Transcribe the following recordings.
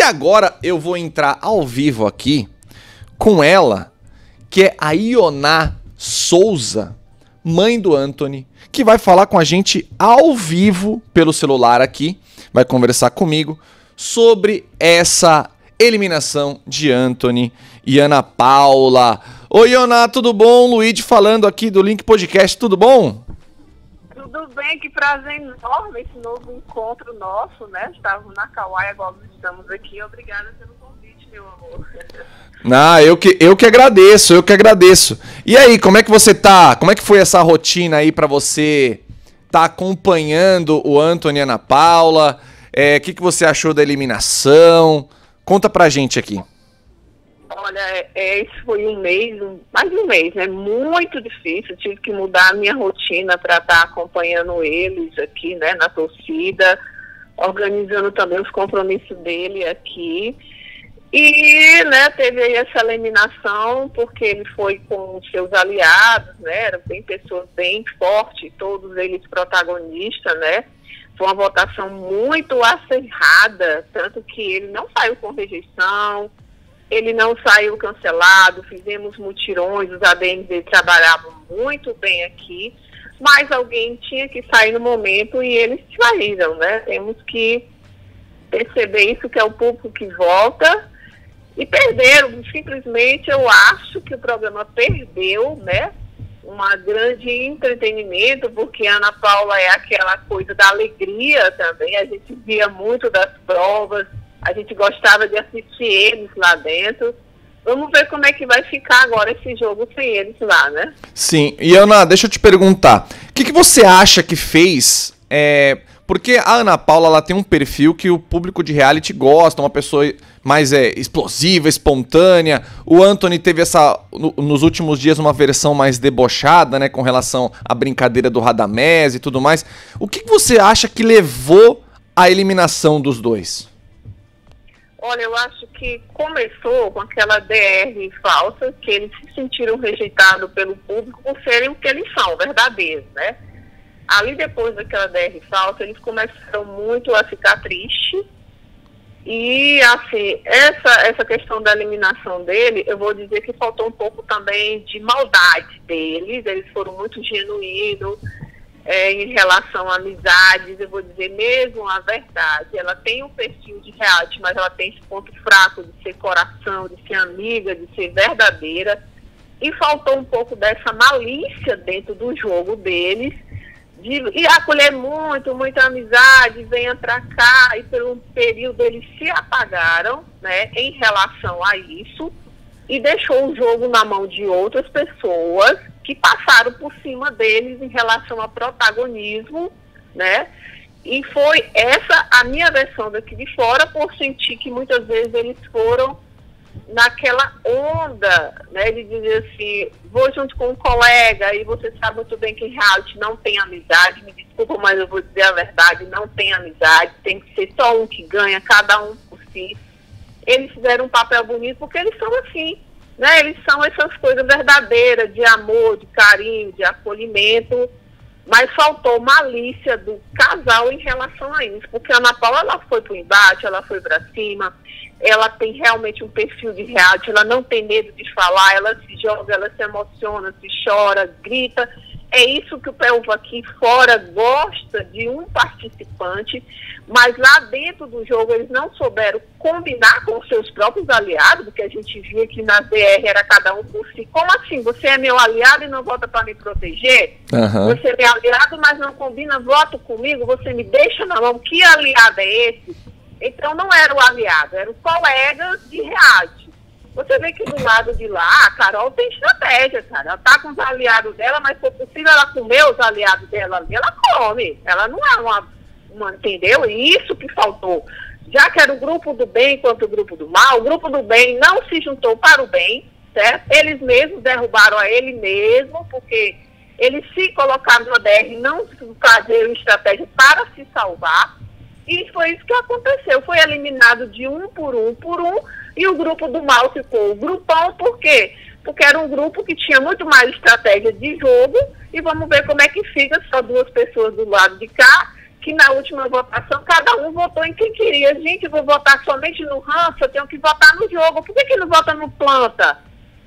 agora eu vou entrar ao vivo aqui com ela, que é a Ioná Souza, mãe do Anthony, que vai falar com a gente ao vivo pelo celular aqui, vai conversar comigo sobre essa eliminação de Anthony e Ana Paula. Oi, Ioná, tudo bom? Luigi falando aqui do Link Podcast, tudo bom? Tudo bem, que prazer enorme esse novo encontro nosso, né? Estávamos na Kauai, agora estamos aqui. Obrigada pelo convite, meu amor. Eu que agradeço. E aí, como é que você tá? Como é que foi essa rotina aí pra você tá acompanhando o Anthony e a Ana Paula? O que você achou da eliminação? Conta pra gente aqui. Olha, esse foi mais de um mês, né? Muito difícil. Eu tive que mudar a minha rotina para estar acompanhando eles aqui, né? Na torcida, organizando também os compromissos dele aqui. E, né, teve aí essa eliminação, porque ele foi com os seus aliados, né? Eram pessoas bem fortes, todos eles protagonistas, né? Foi uma votação muito acirrada, tanto que ele não saiu com rejeição, ele não saiu cancelado, fizemos mutirões, os ADMs dele trabalhavam muito bem aqui, mas alguém tinha que sair no momento e eles saíram, né? Temos que perceber isso, que é o público que vota, e perderam. Simplesmente eu acho que o programa perdeu, né? Uma grande entretenimento, porque a Ana Paula é aquela coisa da alegria também, a gente via muito das provas, a gente gostava de assistir eles lá dentro. Vamos ver como é que vai ficar agora esse jogo sem eles lá, né? Sim. E Ana, deixa eu te perguntar, o que você acha que fez? Porque a Ana Paula, ela tem um perfil que o público de reality gosta, uma pessoa mais explosiva, espontânea. O Anthony teve nos últimos dias uma versão mais debochada, né, com relação à brincadeira do Radamés e tudo mais. O que você acha que levou à eliminação dos dois? Olha, eu acho que começou com aquela DR falsa, que eles se sentiram rejeitados pelo público por serem o que eles são, verdadeiros, né? Ali, depois daquela DR falsa, eles começaram muito a ficar tristes. E, assim, essa questão da eliminação dele, eu vou dizer que faltou um pouco também de maldade deles. Eles foram muito genuínos em relação a amizades. Eu vou dizer mesmo a verdade. Ela tem um perfil de reality, mas ela tem esse ponto fraco de ser coração, de ser amiga, de ser verdadeira. E faltou um pouco dessa malícia dentro do jogo deles. E acolher muita amizade, venha pra cá, e por um período eles se apagaram, né, em relação a isso, e deixou o jogo na mão de outras pessoas que passaram por cima deles em relação a protagonismo, né, e foi essa a minha versão daqui de fora, por sentir que muitas vezes eles foram naquela onda, né, de dizer assim, vou junto com um colega, e você sabe muito bem que em reality não tem amizade, me desculpa, mas eu vou dizer a verdade, não tem amizade, tem que ser só um que ganha, cada um por si. Eles fizeram um papel bonito porque eles são assim, né, eles são essas coisas verdadeiras, de amor, de carinho, de acolhimento, mas faltou malícia do casal em relação a isso, porque a Ana Paula, ela foi pro embate, ela foi pra cima, ela tem realmente um perfil de reality, ela não tem medo de falar, ela se joga, ela se emociona, se chora, grita. É isso que o povo aqui fora gosta de um participante, mas lá dentro do jogo eles não souberam combinar com os seus próprios aliados, porque a gente via que na DR era cada um por si. Como assim? Você é meu aliado e não vota para me proteger? Uhum. Você é meu aliado, mas não combina voto comigo? Você me deixa na mão? Que aliado é esse? Então não era o aliado, era o colega de reality. Você vê que do lado de lá, a Carol tem estratégia, cara. Ela tá com os aliados dela, mas se possível ela comer os aliados dela ali, ela come. Ela não é uma entendeu? E isso que faltou. Já que era o grupo do bem contra o grupo do mal, o grupo do bem não se juntou para o bem, certo? Eles mesmos derrubaram a ele mesmo, porque eles se colocaram no DR, não fazeram estratégia para se salvar. E foi isso que aconteceu. Foi eliminado de um, e o grupo do mal ficou o grupão. Por quê? Porque era um grupo que tinha muito mais estratégia de jogo, e vamos ver como é que fica só duas pessoas do lado de cá, que na última votação cada um votou em quem queria. Gente, eu vou votar somente no Ranço, eu tenho que votar no jogo. Por que não vota no Planta?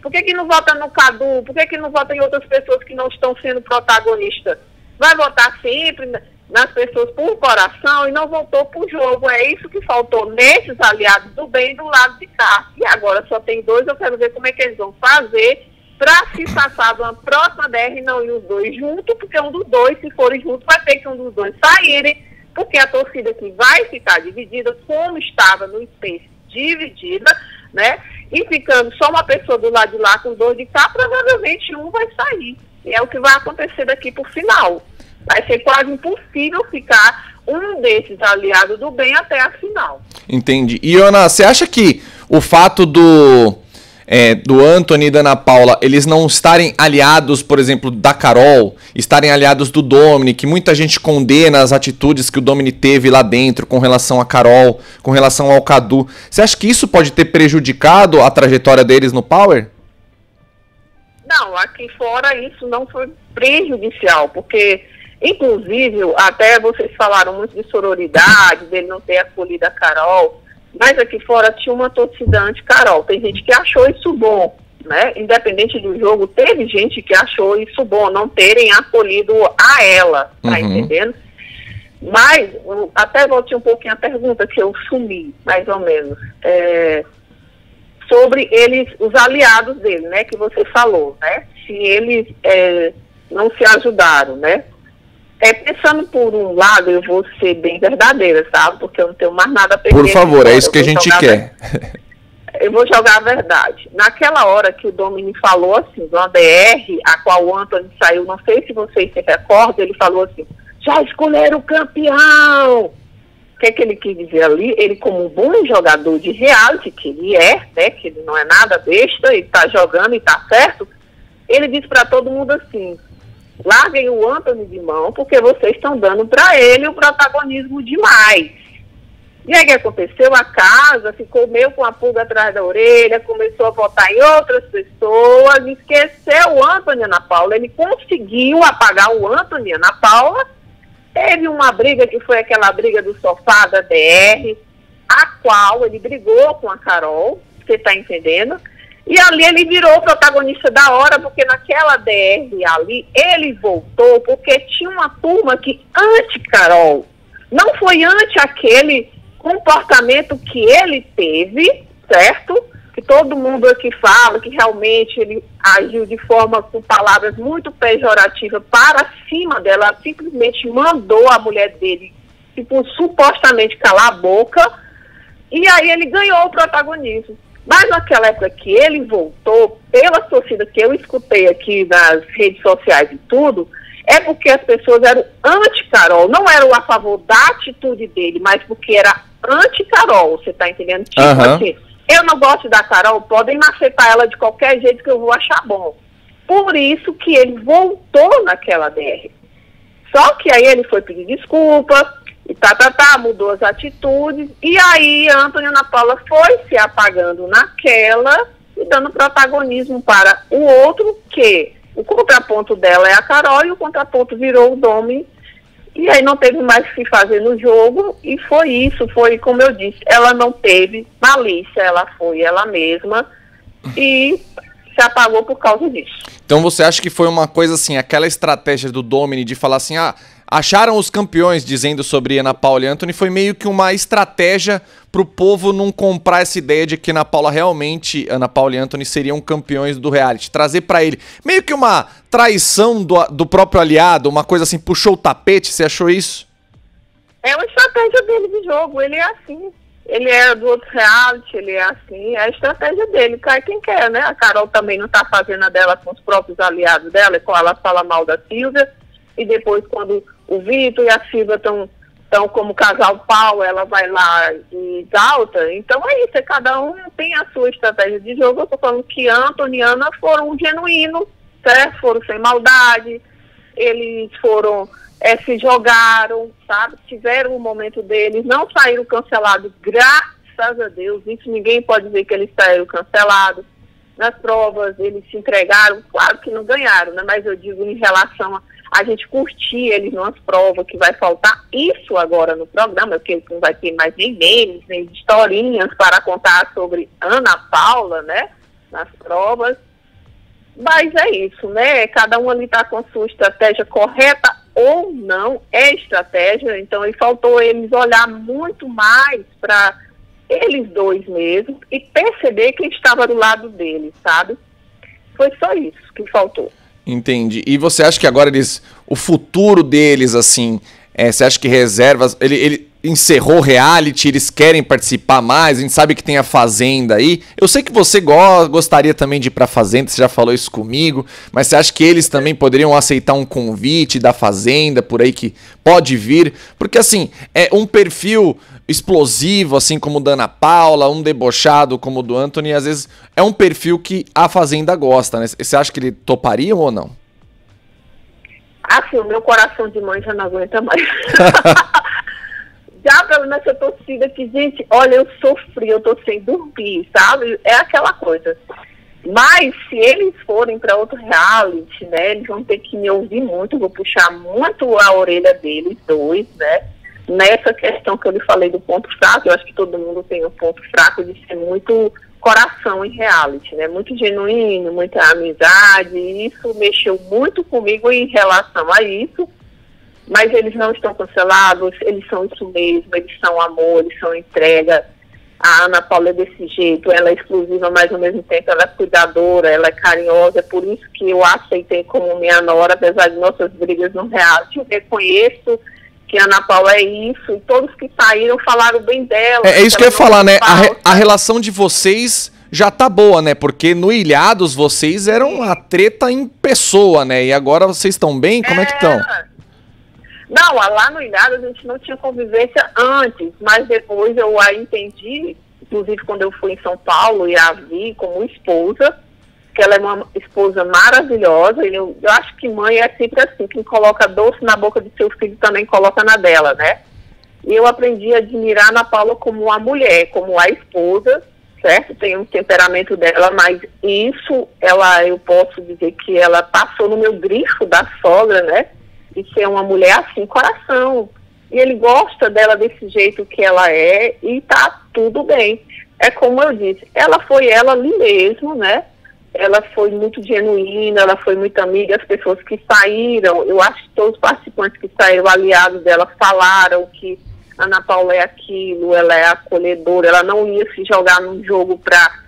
Por que não vota no Cadu? Por que não vota em outras pessoas que não estão sendo protagonistas? Vai votar sempre nas pessoas por coração e não votou por jogo. É isso que faltou nesses aliados do bem do lado de cá. E agora só tem 2, eu quero ver como é que eles vão fazer para se passar de uma próxima DR e não ir os 2 juntos, porque um dos 2, se forem juntos, vai ter que um dos 2 saírem, porque a torcida aqui vai ficar dividida, como estava no Space, dividida, né? E ficando só uma pessoa do lado de lá com 2 de cá, provavelmente um vai sair. E é o que vai acontecer daqui por final. Vai ser quase impossível ficar um desses aliados do bem até a final. Entendi. E, Ana, você acha que o fato do Anthony e da Ana Paula, eles não estarem aliados, por exemplo, da Carol, estarem aliados do Dominic, muita gente condena as atitudes que o Dominic teve lá dentro com relação a Carol, com relação ao Cadu. Você acha que isso pode ter prejudicado a trajetória deles no Power? Não, aqui fora isso não foi prejudicial, porque, inclusive, até vocês falaram muito de sororidade, dele não ter acolhido a Carol, mas aqui fora tinha uma torcida anti-Carol. Tem gente que achou isso bom, né? Independente do jogo, teve gente que achou isso bom, não terem acolhido a ela, tá entendendo? Mas, até voltei um pouquinho a pergunta que eu sumi, mais ou menos, sobre eles, os aliados dele, né, que você falou, né? Se eles não se ajudaram, né? Pensando por um lado, eu vou ser bem verdadeira, sabe? Porque eu não tenho mais nada a perder. Por favor, é isso que a gente quer. Eu vou jogar a verdade. Naquela hora que o Dominic falou assim, de uma DR, a qual o Anthony saiu, não sei se vocês se recordam, ele falou assim, já escolheram o campeão! O que ele quis dizer ali? Ele, como um bom jogador de reality, que ele é, né? Que ele não é nada besta, ele tá jogando e tá certo, ele disse para todo mundo assim, larguem o Anthony de mão, porque vocês estão dando para ele o protagonismo demais. E aí o que aconteceu? A casa ficou meio com a pulga atrás da orelha, começou a votar em outras pessoas, esqueceu o Anthony e Ana Paula. Ele conseguiu apagar o Anthony e Ana Paula. Teve uma briga que foi aquela briga do sofá da DR, a qual ele brigou com a Carol, você está entendendo? E ali ele virou o protagonista da hora, porque naquela DR ali, ele voltou porque tinha uma turma que anti-Carol, não foi anti aquele comportamento que ele teve, certo? Que todo mundo aqui fala que realmente ele agiu de forma, com palavras muito pejorativas para cima dela, simplesmente mandou a mulher dele, tipo, supostamente calar a boca, e aí ele ganhou o protagonismo. Mas naquela época que ele voltou, pela torcida que eu escutei aqui nas redes sociais e tudo, é porque as pessoas eram anti-Carol, não eram a favor da atitude dele, mas porque era anti-Carol, você tá entendendo? Tipo assim, eu não gosto da Carol, podem macetar ela de qualquer jeito que eu vou achar bom. Por isso que ele voltou naquela DR. Só que aí ele foi pedir desculpa, e mudou as atitudes, e aí a Anthony e Ana Paula foi se apagando naquela e dando protagonismo para o outro, que o contraponto dela é a Carol e o contraponto virou o Domi, e aí não teve mais o que fazer no jogo, e foi isso, foi como eu disse, ela não teve malícia, ela foi ela mesma e se apagou por causa disso. Então você acha que foi uma coisa assim, aquela estratégia do Domini de falar assim, acharam os campeões, dizendo sobre Ana Paula e Anthony, foi meio que uma estratégia pro povo não comprar essa ideia de que Ana Paula e Anthony seriam campeões do reality, trazer pra ele, meio que uma traição do próprio aliado, uma coisa assim, puxou o tapete, você achou isso? É uma estratégia dele de jogo, ele é assim, ele é do outro reality, ele é assim, é a estratégia dele, cai quem quer, né? A Carol também não tá fazendo a dela com os próprios aliados dela, com ela fala mal da Silvia, e depois quando o Vitor e a Silvia estão como casal pau, ela vai lá e exalta. Então é isso, cada um tem a sua estratégia de jogo. Eu estou falando que Anthony e Ana foram genuínos, certo? Foram sem maldade, eles foram, se jogaram, sabe? Tiveram o momento deles, não saíram cancelados, graças a Deus. Isso ninguém pode dizer que eles saíram cancelados. Nas provas eles se entregaram, claro que não ganharam, né? Mas eu digo em relação a gente curtir eles nas provas, que vai faltar isso agora no programa, porque não vai ter mais nem memes, nem historinhas para contar sobre Ana Paula, né, nas provas. Mas é isso, né, cada um ali está com a sua estratégia correta ou não, é estratégia, então faltou eles olhar muito mais para eles dois mesmos e perceber quem estava do lado deles, sabe? Foi só isso que faltou. Entendi. E você acha que agora o futuro deles, assim, você acha que reservas, ele encerrou o reality, eles querem participar mais, a gente sabe que tem a Fazenda aí. Eu sei que você gostaria também de ir pra Fazenda, você já falou isso comigo, mas você acha que eles também poderiam aceitar um convite da Fazenda, por aí que pode vir? Porque, assim, é um perfil explosivo, assim como o da Ana Paula, um debochado como o do Anthony, às vezes é um perfil que a Fazenda gosta, né? Você acha que ele toparia ou não? Assim, o meu coração de mãe já não aguenta mais. Já nessa torcida que, gente, olha, eu sofri, eu tô sem dormir, sabe? É aquela coisa. Mas se eles forem para outro reality, né, eles vão ter que me ouvir muito, vou puxar muito a orelha deles dois, né? Nessa questão que eu lhe falei do ponto fraco, eu acho que todo mundo tem um ponto fraco de ser muito coração em reality, né? Muito genuíno, muita amizade, e isso mexeu muito comigo em relação a isso. Mas eles não estão cancelados, eles são isso mesmo, eles são amor, eles são entrega. A Ana Paula é desse jeito, ela é exclusiva, mas ao mesmo tempo ela é cuidadora, ela é carinhosa, é por isso que eu a aceitei como minha nora, apesar de nossas brigas no reality. Eu reconheço que a Ana Paula é isso, e todos que saíram falaram bem dela. É isso que eu ia falar, né? A relação de vocês já tá boa, né? Porque no Ilhados vocês eram a treta em pessoa, né? E agora vocês estão bem? Como é que estão? Não, lá no Ilhados a gente não tinha convivência antes, mas depois eu a entendi, inclusive quando eu fui em São Paulo e a vi como esposa, que ela é uma esposa maravilhosa, e eu acho que mãe é sempre assim, quem coloca doce na boca de seu filho também coloca na dela, né? E eu aprendi a admirar a Ana Paula como a mulher, como a esposa, certo? Tem um temperamento dela, mas isso, eu posso dizer que ela passou no meu grifo da sogra, né? De ser uma mulher assim, coração. E ele gosta dela desse jeito que ela é e tá tudo bem. É como eu disse, ela foi ela ali mesmo, né? Ela foi muito genuína, ela foi muito amiga. As pessoas que saíram, eu acho que todos os participantes que saíram aliados dela falaram que a Ana Paula é aquilo, ela é acolhedora, ela não ia se jogar num jogo para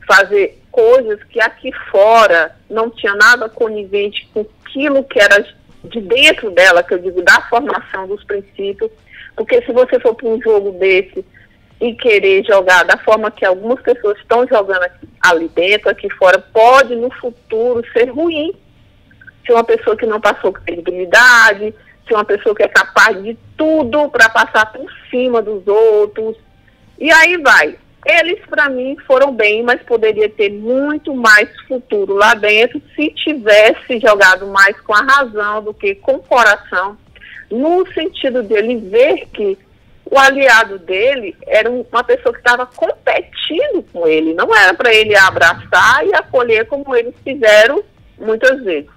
fazer coisas que aqui fora não tinha nada conivente com aquilo que era de dentro dela, que eu digo, da formação dos princípios, porque se você for para um jogo desse e querer jogar da forma que algumas pessoas estão jogando ali dentro, aqui fora, pode no futuro ser ruim. Se uma pessoa que não passou credibilidade, se uma pessoa que é capaz de tudo para passar por cima dos outros, e aí vai. Eles, para mim, foram bem, mas poderia ter muito mais futuro lá dentro se tivesse jogado mais com a razão do que com o coração, no sentido dele ver que o aliado dele era uma pessoa que estava competindo com ele, não era para ele abraçar e acolher como eles fizeram muitas vezes.